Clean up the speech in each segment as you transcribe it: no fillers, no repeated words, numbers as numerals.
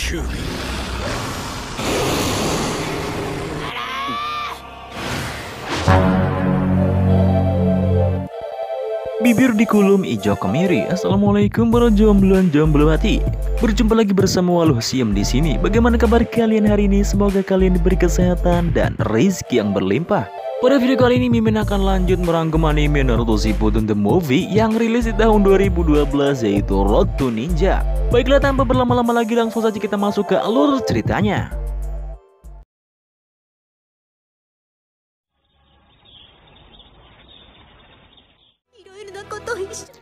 Bibir dikulum ijo kemiri. Assalamualaikum para jomblo hati. Berjumpa lagi bersama Waluh Siam di sini. Bagaimana kabar kalian hari ini? Semoga kalian diberi kesehatan dan rezeki yang berlimpah. Pada video kali ini Mimin akan lanjut merangkum anime Naruto Shippuden The Movie yang rilis di tahun 2012, yaitu Road to Ninja. Baiklah, tanpa berlama-lama lagi langsung saja kita masuk ke alur ceritanya.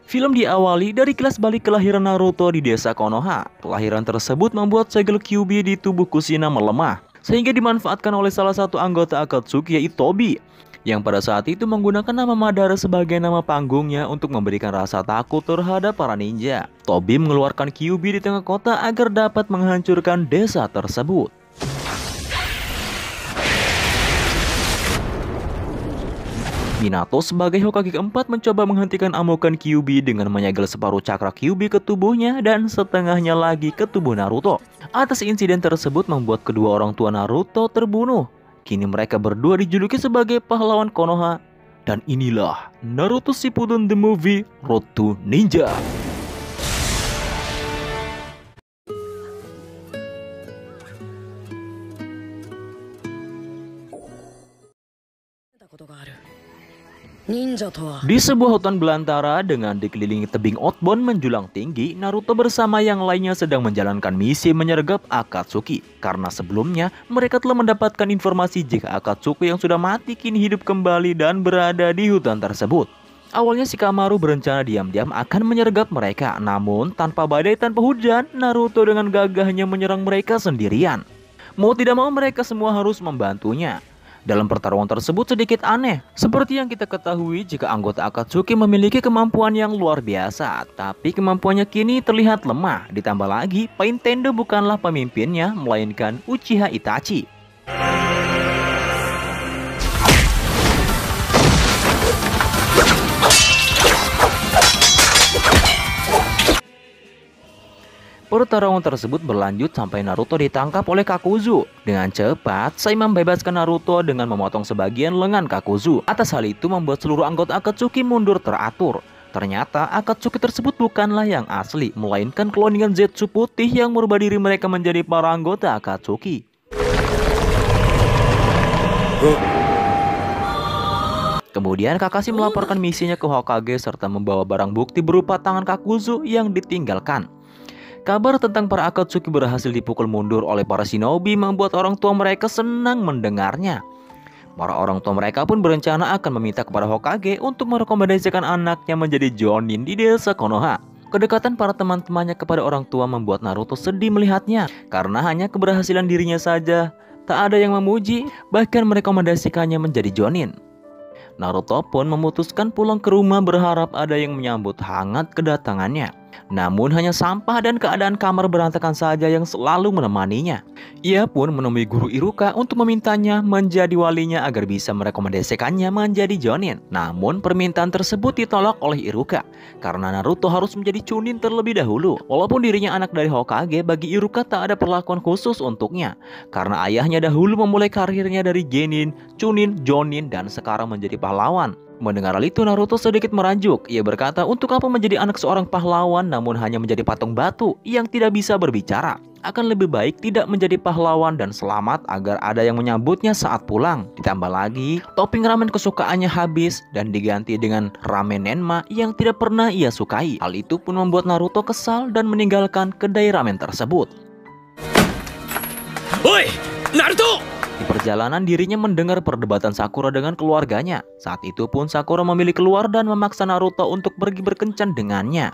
Film diawali dari kilas balik kelahiran Naruto di desa Konoha. Kelahiran tersebut membuat segel Kyuubi di tubuh Kushina melemah, sehingga dimanfaatkan oleh salah satu anggota Akatsuki, yaitu Tobi, yang pada saat itu menggunakan nama Madara sebagai nama panggungnya untuk memberikan rasa takut terhadap para ninja. Tobi mengeluarkan Kyuubi di tengah kota agar dapat menghancurkan desa tersebut. Minato sebagai Hokage keempat mencoba menghentikan amukan Kyuubi dengan menyegel separuh cakra Kyuubi ke tubuhnya dan setengahnya lagi ke tubuh Naruto. Atas insiden tersebut membuat kedua orang tua Naruto terbunuh. Kini mereka berdua dijuluki sebagai pahlawan Konoha. Dan inilah Naruto Shippuden The Movie Road to Ninja. Di sebuah hutan belantara dengan dikelilingi tebing outbound menjulang tinggi, Naruto bersama yang lainnya sedang menjalankan misi menyergap Akatsuki. Karena sebelumnya mereka telah mendapatkan informasi jika Akatsuki yang sudah mati kini hidup kembali dan berada di hutan tersebut. Awalnya Shikamaru berencana diam-diam akan menyergap mereka, namun tanpa badai tanpa hujan, Naruto dengan gagahnya menyerang mereka sendirian. Mau tidak mau mereka semua harus membantunya. Dalam pertarungan tersebut sedikit aneh. Seperti yang kita ketahui jika anggota Akatsuki memiliki kemampuan yang luar biasa, tapi kemampuannya kini terlihat lemah. Ditambah lagi, Pain Tendo bukanlah pemimpinnya, melainkan Uchiha Itachi. Pertarungan tersebut berlanjut sampai Naruto ditangkap oleh Kakuzu. Dengan cepat, Sai membebaskan Naruto dengan memotong sebagian lengan Kakuzu. Atas hal itu membuat seluruh anggota Akatsuki mundur teratur. Ternyata Akatsuki tersebut bukanlah yang asli, melainkan kloningan Zetsu putih yang merubah diri mereka menjadi para anggota Akatsuki. Kemudian Kakashi melaporkan misinya ke Hokage serta membawa barang bukti berupa tangan Kakuzu yang ditinggalkan. Kabar tentang para Akatsuki berhasil dipukul mundur oleh para shinobi membuat orang tua mereka senang mendengarnya. Para orang tua mereka pun berencana akan meminta kepada Hokage untuk merekomendasikan anaknya menjadi Jonin di desa Konoha. Kedekatan para teman-temannya kepada orang tua membuat Naruto sedih melihatnya, karena hanya keberhasilan dirinya saja. Tak ada yang memuji, bahkan merekomendasikannya menjadi Jonin. Naruto pun memutuskan pulang ke rumah berharap ada yang menyambut hangat kedatangannya. Namun hanya sampah dan keadaan kamar berantakan saja yang selalu menemaninya. Ia pun menemui guru Iruka untuk memintanya menjadi walinya agar bisa merekomendasikannya menjadi Jonin. Namun permintaan tersebut ditolak oleh Iruka karena Naruto harus menjadi Chunin terlebih dahulu. Walaupun dirinya anak dari Hokage, bagi Iruka tak ada perlakuan khusus untuknya karena ayahnya dahulu memulai karirnya dari Genin, Chunin, Jonin, dan sekarang menjadi pahlawan. Mendengar hal itu Naruto sedikit merajuk. Ia berkata untuk apa menjadi anak seorang pahlawan namun hanya menjadi patung batu yang tidak bisa berbicara. Akan lebih baik tidak menjadi pahlawan dan selamat agar ada yang menyambutnya saat pulang. Ditambah lagi topping ramen kesukaannya habis dan diganti dengan ramen Nenma yang tidak pernah ia sukai. Hal itu pun membuat Naruto kesal dan meninggalkan kedai ramen tersebut. Oi, Naruto! Di perjalanan dirinya mendengar perdebatan Sakura dengan keluarganya. Saat itu pun Sakura memilih keluar dan memaksa Naruto untuk pergi berkencan dengannya.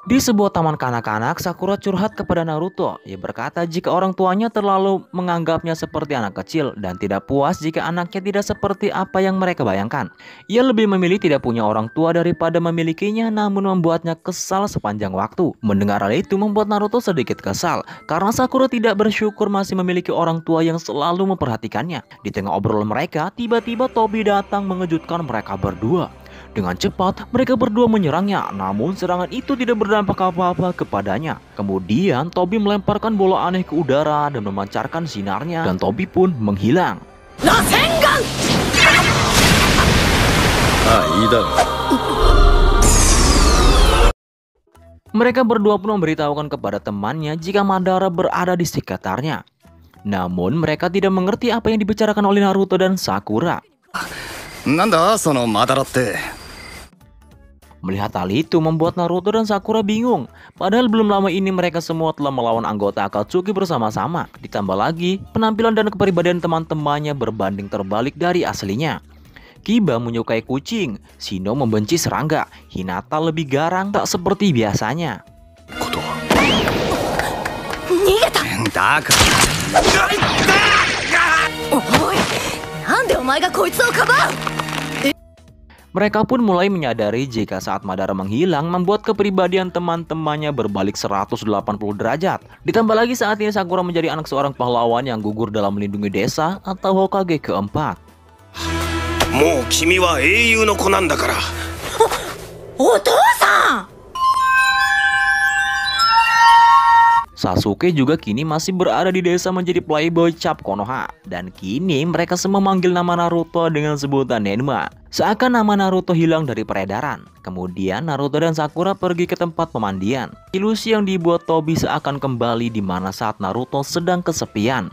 Di sebuah taman kanak-kanak, Sakura curhat kepada Naruto. Ia berkata jika orang tuanya terlalu menganggapnya seperti anak kecil dan tidak puas jika anaknya tidak seperti apa yang mereka bayangkan. Ia lebih memilih tidak punya orang tua daripada memilikinya, namun membuatnya kesal sepanjang waktu. Mendengar hal itu membuat Naruto sedikit kesal karena Sakura tidak bersyukur masih memiliki orang tua yang selalu memperhatikannya. Di tengah obrolan mereka, tiba-tiba Tobi datang mengejutkan mereka berdua. Dengan cepat, mereka berdua menyerangnya, namun serangan itu tidak berdampak apa-apa kepadanya. Kemudian, Tobi melemparkan bola aneh ke udara dan memancarkan sinarnya, dan Tobi pun menghilang. Rasengan! Mereka berdua pun memberitahukan kepada temannya jika Madara berada di sekitarnya. Namun, mereka tidak mengerti apa yang dibicarakan oleh Naruto dan Sakura. Melihat hal itu membuat Naruto dan Sakura bingung. Padahal belum lama ini mereka semua telah melawan anggota Akatsuki bersama-sama. Ditambah lagi, penampilan dan kepribadian teman-temannya berbanding terbalik dari aslinya. Kiba menyukai kucing, Shino membenci serangga, Hinata lebih garang tak seperti biasanya. Mereka pun mulai menyadari jika saat Madara menghilang membuat kepribadian teman-temannya berbalik 180 derajat. Ditambah lagi saat ini Sakura menjadi anak seorang pahlawan yang gugur dalam melindungi desa atau Hokage keempat. Sasuke juga kini masih berada di desa menjadi playboy cap Konoha. Dan kini mereka semua memanggil nama Naruto dengan sebutan Nenma. Seakan nama Naruto hilang dari peredaran. Kemudian Naruto dan Sakura pergi ke tempat pemandian. Ilusi yang dibuat Tobi seakan kembali di mana saat Naruto sedang kesepian.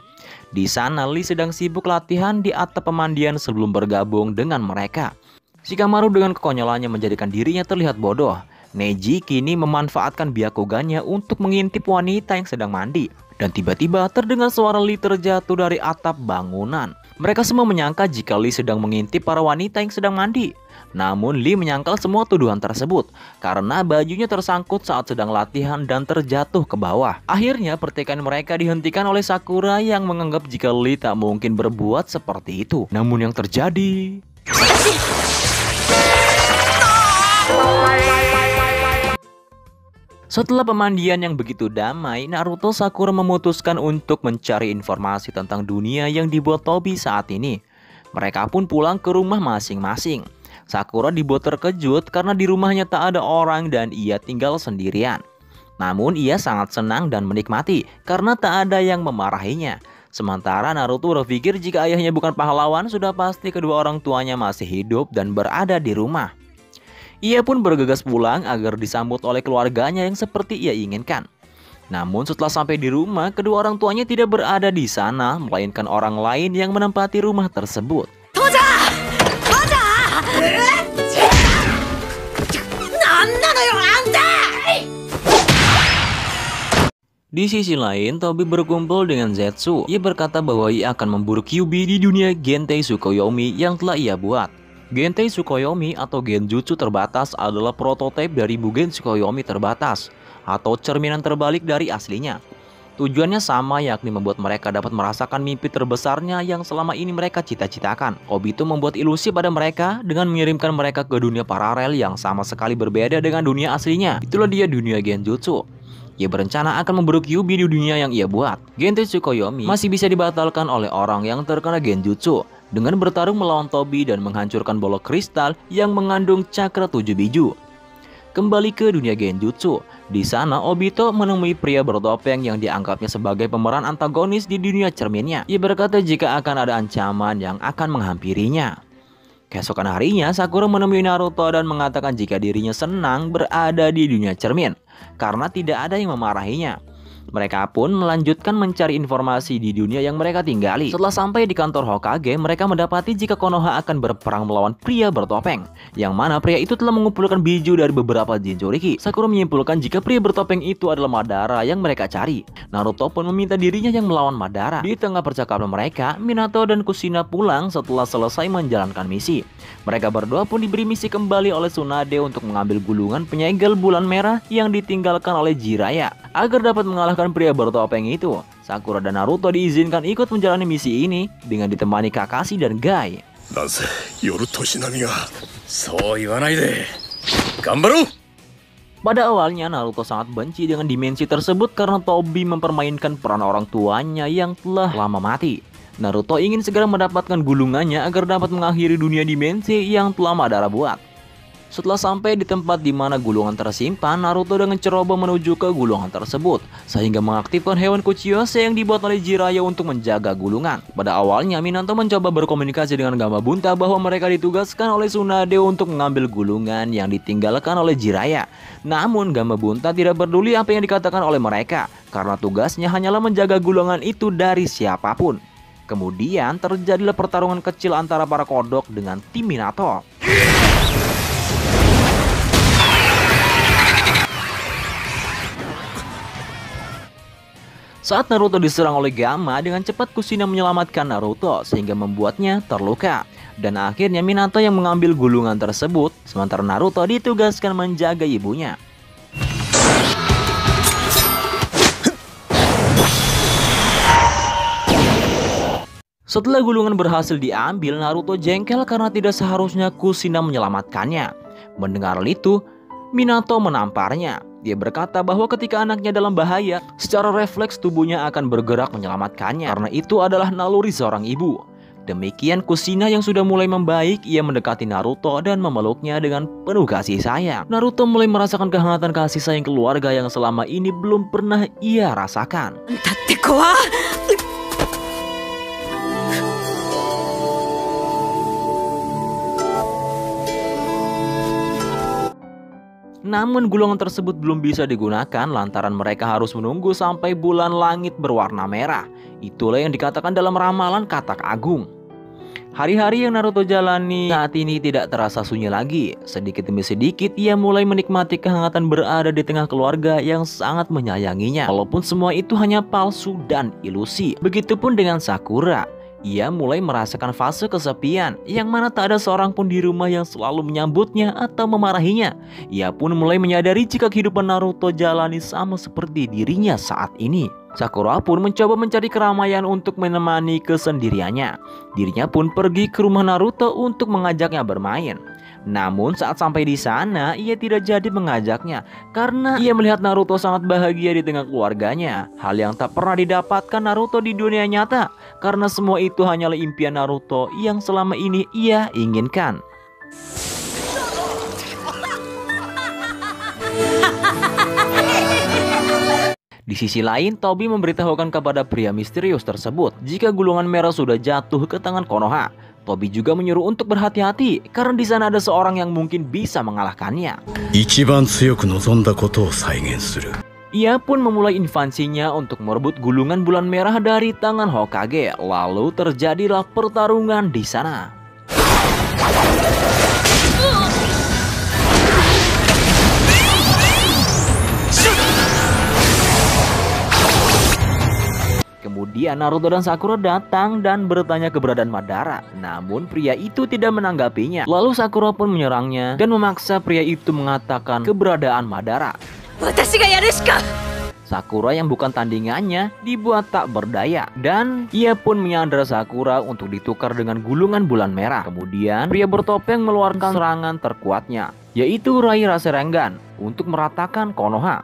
Di sana Lee sedang sibuk latihan di atap pemandian sebelum bergabung dengan mereka. Shikamaru dengan kekonyolannya menjadikan dirinya terlihat bodoh. Neji kini memanfaatkan Byakugannya untuk mengintip wanita yang sedang mandi. Dan tiba-tiba terdengar suara Lee terjatuh dari atap bangunan. Mereka semua menyangka jika Lee sedang mengintip para wanita yang sedang mandi. Namun Lee menyangkal semua tuduhan tersebut karena bajunya tersangkut saat sedang latihan dan terjatuh ke bawah. Akhirnya pertikaian mereka dihentikan oleh Sakura yang menganggap jika Lee tak mungkin berbuat seperti itu. Namun yang terjadi... Setelah pemandian yang begitu damai, Naruto Sakura memutuskan untuk mencari informasi tentang dunia yang dibuat Tobi saat ini. Mereka pun pulang ke rumah masing-masing. Sakura dibuat terkejut karena di rumahnya tak ada orang dan ia tinggal sendirian. Namun ia sangat senang dan menikmati karena tak ada yang memarahinya. Sementara Naruto berpikir jika ayahnya bukan pahlawan, sudah pasti kedua orang tuanya masih hidup dan berada di rumah. Ia pun bergegas pulang agar disambut oleh keluarganya yang seperti ia inginkan. Namun setelah sampai di rumah, kedua orang tuanya tidak berada di sana, melainkan orang lain yang menempati rumah tersebut. Di sisi lain, Tobi berkumpul dengan Zetsu. Ia berkata bahwa ia akan memburu Kyuubi di dunia Gentei Tsukuyomi yang telah ia buat. Gentei Tsukuyomi atau Genjutsu terbatas adalah prototipe dari Bugen Tsukuyomi terbatas atau cerminan terbalik dari aslinya. Tujuannya sama, yakni membuat mereka dapat merasakan mimpi terbesarnya yang selama ini mereka cita-citakan. Obito membuat ilusi pada mereka dengan mengirimkan mereka ke dunia paralel yang sama sekali berbeda dengan dunia aslinya. Itulah dia dunia Genjutsu. Ia berencana akan memburu Kyuubi di dunia yang ia buat. Gentei Tsukuyomi masih bisa dibatalkan oleh orang yang terkena Genjutsu dengan bertarung melawan Tobi dan menghancurkan bola kristal yang mengandung cakra 7 biju. Kembali ke dunia Genjutsu, di sana Obito menemui pria bertopeng yang dianggapnya sebagai pemeran antagonis di dunia cerminnya. Ia berkata jika akan ada ancaman yang akan menghampirinya. Keesokan harinya, Sakura menemui Naruto dan mengatakan jika dirinya senang berada di dunia cermin karena tidak ada yang memarahinya. Mereka pun melanjutkan mencari informasi di dunia yang mereka tinggali. Setelah sampai di kantor Hokage, mereka mendapati jika Konoha akan berperang melawan pria bertopeng, yang mana pria itu telah mengumpulkan biju dari beberapa Jinchuriki. Sakura menyimpulkan jika pria bertopeng itu adalah Madara yang mereka cari. Naruto pun meminta dirinya yang melawan Madara. Di tengah percakapan mereka, Minato dan Kushina pulang setelah selesai menjalankan misi. Mereka berdua pun diberi misi kembali oleh Tsunade untuk mengambil gulungan penyegel bulan merah yang ditinggalkan oleh Jiraiya. Agar dapat mengalahkan pria bertopeng itu, Sakura dan Naruto diizinkan ikut menjalani misi ini dengan ditemani Kakashi dan Guy. Pada awalnya Naruto sangat benci dengan dimensi tersebut karena Tobi mempermainkan peran orang tuanya yang telah lama mati. Naruto ingin segera mendapatkan gulungannya agar dapat mengakhiri dunia dimensi yang telah Madara buat. Setelah sampai di tempat di mana gulungan tersimpan, Naruto dengan ceroboh menuju ke gulungan tersebut, sehingga mengaktifkan hewan Kuchiyose yang dibuat oleh Jiraiya untuk menjaga gulungan. Pada awalnya, Minato mencoba berkomunikasi dengan Gamabunta bahwa mereka ditugaskan oleh Tsunade untuk mengambil gulungan yang ditinggalkan oleh Jiraiya. Namun, Gamabunta tidak peduli apa yang dikatakan oleh mereka, karena tugasnya hanyalah menjaga gulungan itu dari siapapun. Kemudian, terjadilah pertarungan kecil antara para kodok dengan tim Minato. Saat Naruto diserang oleh Gamma, dengan cepat Kushina menyelamatkan Naruto sehingga membuatnya terluka. Dan akhirnya Minato yang mengambil gulungan tersebut, sementara Naruto ditugaskan menjaga ibunya. Setelah gulungan berhasil diambil, Naruto jengkel karena tidak seharusnya Kushina menyelamatkannya. Mendengar itu, Minato menamparnya. Dia berkata bahwa ketika anaknya dalam bahaya, secara refleks tubuhnya akan bergerak menyelamatkannya, karena itu adalah naluri seorang ibu. Demikian Kushina yang sudah mulai membaik, ia mendekati Naruto dan memeluknya dengan penuh kasih sayang. Naruto mulai merasakan kehangatan kasih sayang keluarga yang selama ini belum pernah ia rasakan. Namun gulungan tersebut belum bisa digunakan lantaran mereka harus menunggu sampai bulan langit berwarna merah. Itulah yang dikatakan dalam ramalan Katak Agung. Hari-hari yang Naruto jalani saat ini tidak terasa sunyi lagi. Sedikit demi sedikit ia mulai menikmati kehangatan berada di tengah keluarga yang sangat menyayanginya. Walaupun semua itu hanya palsu dan ilusi. Begitupun dengan Sakura. Ia mulai merasakan fase kesepian, yang mana tak ada seorang pun di rumah yang selalu menyambutnya atau memarahinya. Ia pun mulai menyadari jika kehidupan Naruto jalani sama seperti dirinya saat ini. Sakura pun mencoba mencari keramaian untuk menemani kesendiriannya. Dirinya pun pergi ke rumah Naruto untuk mengajaknya bermain. Namun saat sampai di sana, ia tidak jadi mengajaknya karena ia melihat Naruto sangat bahagia di tengah keluarganya. Hal yang tak pernah didapatkan Naruto di dunia nyata, karena semua itu hanyalah impian Naruto yang selama ini ia inginkan. Di sisi lain, Tobi memberitahukan kepada pria misterius tersebut jika gulungan merah sudah jatuh ke tangan Konoha. Tobi juga menyuruh untuk berhati-hati karena di sana ada seorang yang mungkin bisa mengalahkannya. Ia pun memulai invasinya untuk merebut gulungan bulan merah dari tangan Hokage. Lalu terjadilah pertarungan di sana. Kemudian Naruto dan Sakura datang dan bertanya keberadaan Madara. Namun pria itu tidak menanggapinya. Lalu Sakura pun menyerangnya dan memaksa pria itu mengatakan keberadaan Madara. Sakura yang bukan tandingannya dibuat tak berdaya. Dan ia pun menyandera Sakura untuk ditukar dengan gulungan bulan merah. Kemudian pria bertopeng mengeluarkan serangan terkuatnya, yaitu Rai Rasengan untuk meratakan Konoha.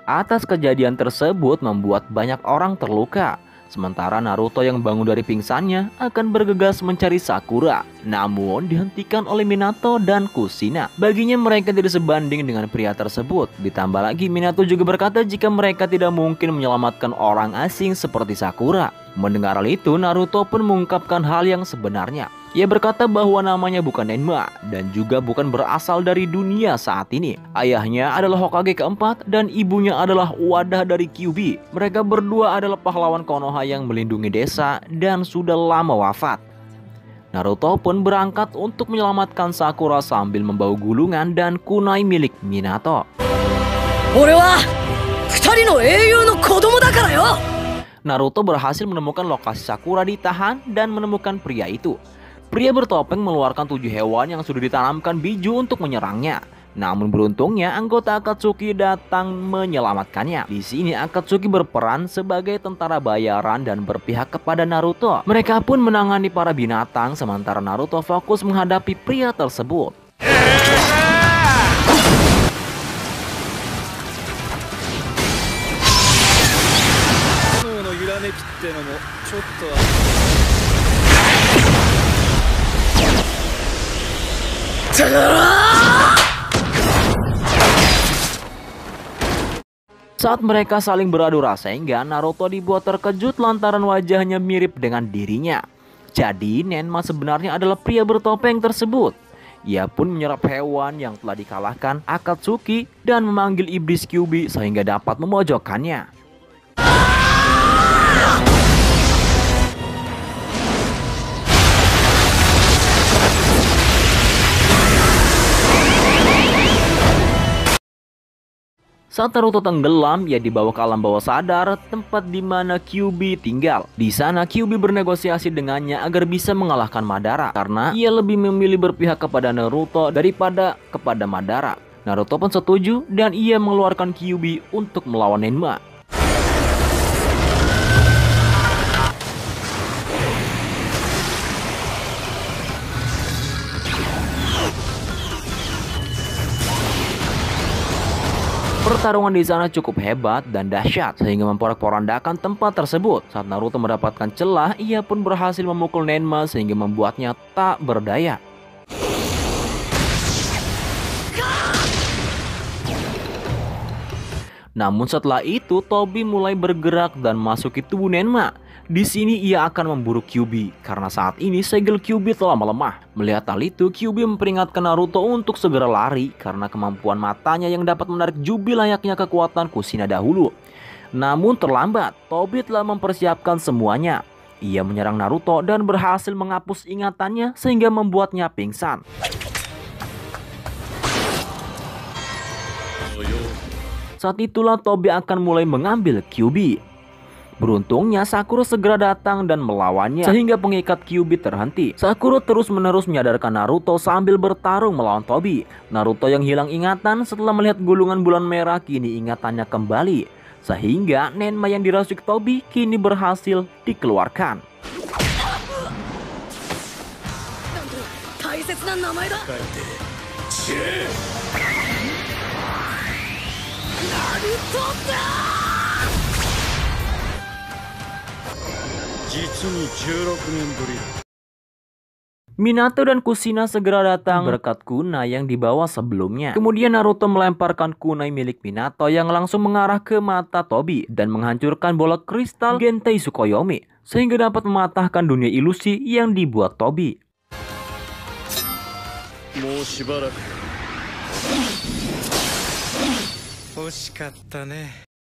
Atas kejadian tersebut membuat banyak orang terluka. Sementara Naruto yang bangun dari pingsannya akan bergegas mencari Sakura, namun dihentikan oleh Minato dan Kushina. Baginya mereka tidak sebanding dengan pria tersebut. Ditambah lagi Minato juga berkata jika mereka tidak mungkin menyelamatkan orang asing seperti Sakura. Mendengar hal itu, Naruto pun mengungkapkan hal yang sebenarnya. Ia berkata bahwa namanya bukan Nenma dan juga bukan berasal dari dunia saat ini. Ayahnya adalah Hokage keempat dan ibunya adalah wadah dari Kyuubi. Mereka berdua adalah pahlawan Konoha yang melindungi desa dan sudah lama wafat. Naruto pun berangkat untuk menyelamatkan Sakura sambil membawa gulungan dan kunai milik Minato. Naruto berhasil menemukan lokasi Sakura ditahan dan menemukan pria itu. Pria bertopeng mengeluarkan 7 hewan yang sudah ditanamkan biju untuk menyerangnya. Namun beruntungnya anggota Akatsuki datang menyelamatkannya. Di sini Akatsuki berperan sebagai tentara bayaran dan berpihak kepada Naruto. Mereka pun menangani para binatang sementara Naruto fokus menghadapi pria tersebut. Saat mereka saling beradu rasengan, Naruto dibuat terkejut lantaran wajahnya mirip dengan dirinya. Jadi Nenma sebenarnya adalah pria bertopeng tersebut. Ia pun menyerap hewan yang telah dikalahkan Akatsuki dan memanggil iblis Kyuubi sehingga dapat memojokkannya. Saat Naruto tenggelam, ia dibawa ke alam bawah sadar, tempat di mana Kyuubi tinggal. Di sana Kyuubi bernegosiasi dengannya agar bisa mengalahkan Madara karena ia lebih memilih berpihak kepada Naruto daripada kepada Madara. Naruto pun setuju dan ia mengeluarkan Kyuubi untuk melawan Nenma. Pertarungan di sana cukup hebat dan dahsyat sehingga memporak-porandakan tempat tersebut. Saat Naruto mendapatkan celah, ia pun berhasil memukul Nenma sehingga membuatnya tak berdaya. Namun setelah itu Tobi mulai bergerak dan masuk ke tubuh Nenma. Di sini ia akan memburu Kyuubi karena saat ini segel Kyuubi telah melemah. Melihat hal itu, Kyuubi memperingatkan Naruto untuk segera lari karena kemampuan matanya yang dapat menarik Jubi layaknya kekuatan Kushina dahulu. Namun terlambat, Tobi telah mempersiapkan semuanya. Ia menyerang Naruto dan berhasil menghapus ingatannya sehingga membuatnya pingsan. Saat itulah Tobi akan mulai mengambil Kyuubi. Beruntungnya Sakura segera datang dan melawannya sehingga pengikat Kyuubi terhenti. Sakura terus-menerus menyadarkan Naruto sambil bertarung melawan Tobi. Naruto yang hilang ingatan setelah melihat gulungan bulan merah kini ingatannya kembali. Sehingga Nenma yang dirasuk Tobi kini berhasil dikeluarkan. Minato dan Kushina segera datang berkat kunai yang dibawa sebelumnya. Kemudian Naruto melemparkan kunai milik Minato yang langsung mengarah ke mata Tobi dan menghancurkan bola kristal Gentei Tsukuyomi sehingga dapat mematahkan dunia ilusi yang dibuat Tobi.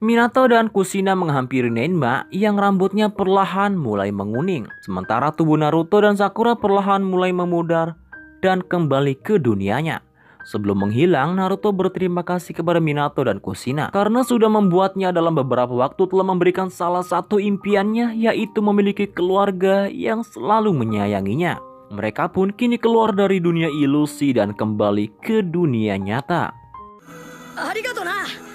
Minato dan Kushina menghampiri Nenma yang rambutnya perlahan mulai menguning. Sementara tubuh Naruto dan Sakura perlahan mulai memudar dan kembali ke dunianya. Sebelum menghilang, Naruto berterima kasih kepada Minato dan Kushina karena sudah membuatnya dalam beberapa waktu telah memberikan salah satu impiannya, yaitu memiliki keluarga yang selalu menyayanginya. Mereka pun kini keluar dari dunia ilusi dan kembali ke dunia nyata. Arigatou na.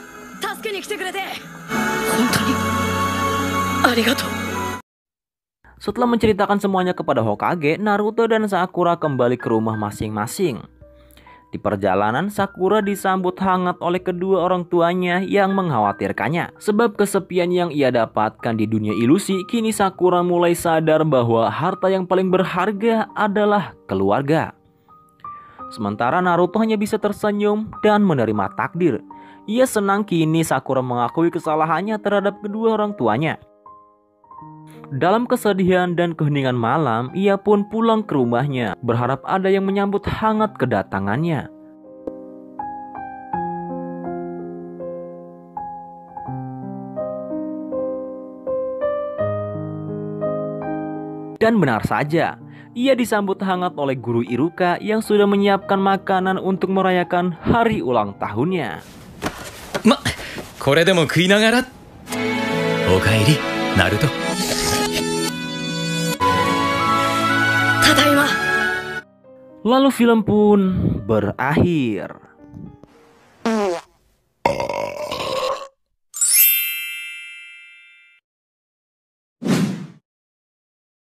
Setelah menceritakan semuanya kepada Hokage, Naruto dan Sakura kembali ke rumah masing-masing. Di perjalanan, Sakura disambut hangat oleh kedua orang tuanya yang mengkhawatirkannya. Sebab kesepian yang ia dapatkan di dunia ilusi, kini Sakura mulai sadar bahwa harta yang paling berharga adalah keluarga. Sementara Naruto hanya bisa tersenyum dan menerima takdir. Ia senang kini Sakura mengakui kesalahannya terhadap kedua orang tuanya. Dalam kesedihan dan keheningan malam, ia pun pulang ke rumahnya, berharap ada yang menyambut hangat kedatangannya. Dan benar saja, ia disambut hangat oleh guru Iruka yang sudah menyiapkan makanan untuk merayakan hari ulang tahunnya. これでも食いながら。おかえり、ナルト。Lalu film pun berakhir.